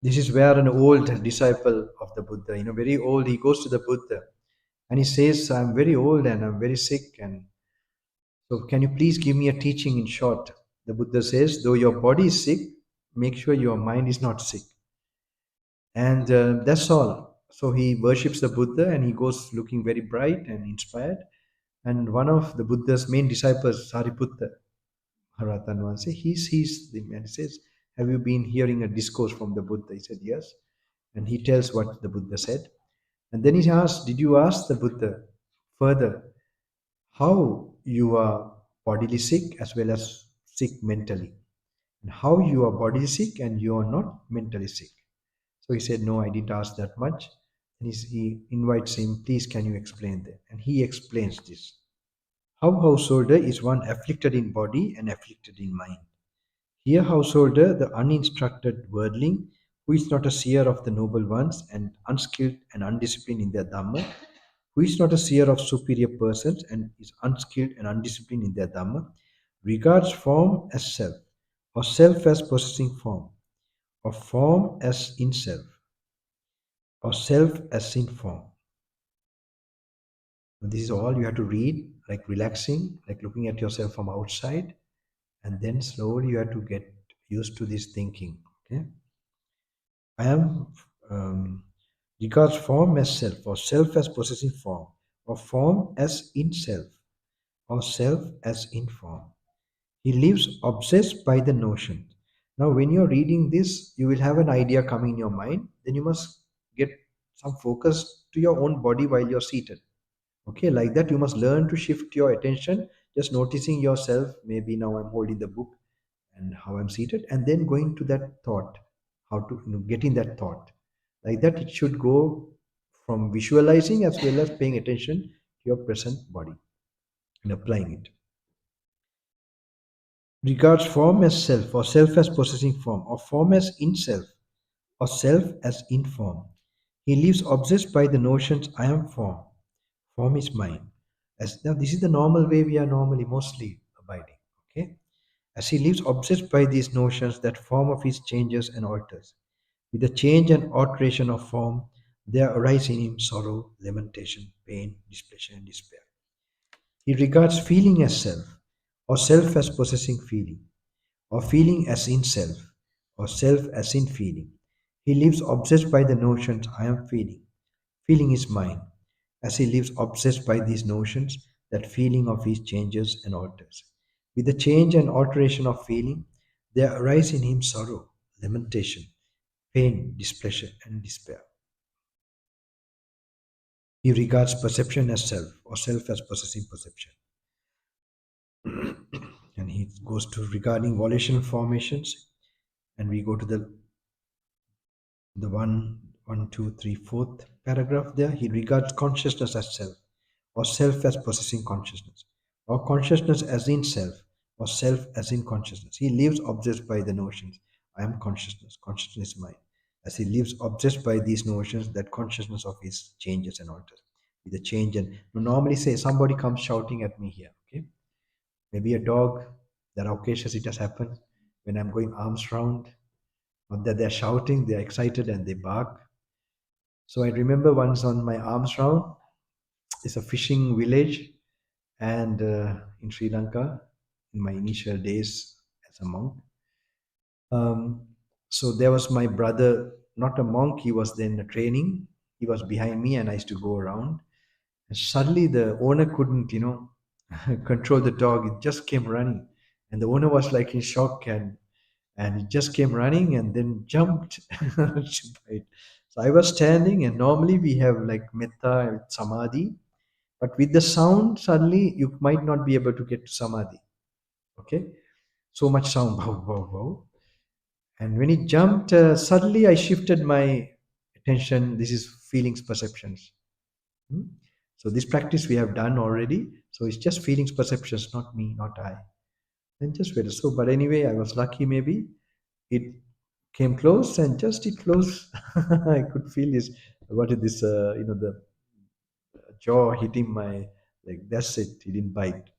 This is where an old disciple of the Buddha, very old, he goes to the Buddha and he says, I'm very old and I'm very sick. And so, can you please give me a teaching in short? The Buddha says, though your body is sick, make sure your mind is not sick. And that's all. So, he worships the Buddha and he goes looking very bright and inspired. And one of the Buddha's main disciples, Sariputta, Haratanwan, he sees the man. He says, have you been hearing a discourse from the Buddha? He said, yes. And he tells what the Buddha said. And then he asks, did you ask the Buddha further how you are bodily sick as well as sick mentally? And how you are bodily sick and you are not mentally sick? So he said, no, I didn't ask that much. And he invites him, please, can you explain that? And he explains this. How householder is one afflicted in body and afflicted in mind. Here, householder, the uninstructed worldling, who is not a seer of the noble ones and unskilled and undisciplined in their Dhamma, who is not a seer of superior persons and is unskilled and undisciplined in their Dhamma, regards form as self, or self as possessing form, or form as in self, or self as in form. And this is all you have to read, like relaxing, like looking at yourself from outside, and then slowly you have to get used to this thinking. Okay, I am regards form as self, or self as possessing form, or form as in self, or self as in form. He lives obsessed by the notion. Now, when you're reading this, you will have an idea coming in your mind. Then you must get some focus to your own body while you're seated. Okay, like that, you must learn to shift your attention, just noticing yourself. Maybe now I'm holding the book and how I'm seated, and then going to that thought, how to get in that thought. Like that, it should go from visualizing as well as paying attention to your present body and applying it. Regards form as self, or self as possessing form, or form as in self, or self as in form. He lives obsessed by the notions I am form, form is mine. As now, this is the normal way we are normally mostly abiding. Okay, as he lives obsessed by these notions, that form of his changes and alters. With the change and alteration of form, there arise in him sorrow, lamentation, pain, displeasure, and despair. He regards feeling as self, or self as possessing feeling, or feeling as in self, or self as in feeling. He lives obsessed by the notions I am feeling. Feeling is mine. As he lives obsessed by these notions, that feeling of his changes and alters. With the change and alteration of feeling, there arise in him sorrow, lamentation, pain, displeasure, and despair. He regards perception as self, or self as possessing perception. And he goes to regarding volitional formations, and we go to the one, two, three, fourth paragraph there. He regards consciousness as self, or self as possessing consciousness, or consciousness as in self, or self as in consciousness. He lives obsessed by the notions I am consciousness, consciousness is mine. As he lives obsessed by these notions, that consciousness of his changes and alters. With the change, and normally say somebody comes shouting at me here. Okay, maybe a dog. There are occasions it has happened when I'm going arms round, not that they're shouting, they're excited and they bark. So I remember once on my arms round, it's a fishing village, and in Sri Lanka, in my initial days as a monk. Um, so there was my brother, not a monk, he was then a training. He was behind me, and I used to go around. And suddenly, the owner couldn't, control the dog. It just came running, and the owner was like in shock, and it just came running and then jumped to bite. So I was standing, and normally we have like metta and samadhi, but with the sound, suddenly you might not be able to get to samadhi. Okay, so much sound, wow, wow, wow. And when it jumped, suddenly I shifted my attention. This is feelings, perceptions. Hmm? So this practice we have done already. So it's just feelings, perceptions, not me, not I. And just wait. So, but anyway, I was lucky. Maybe it came close, and just it close. I could feel this. What is this? The jaw hitting my, like, that's it. He didn't bite.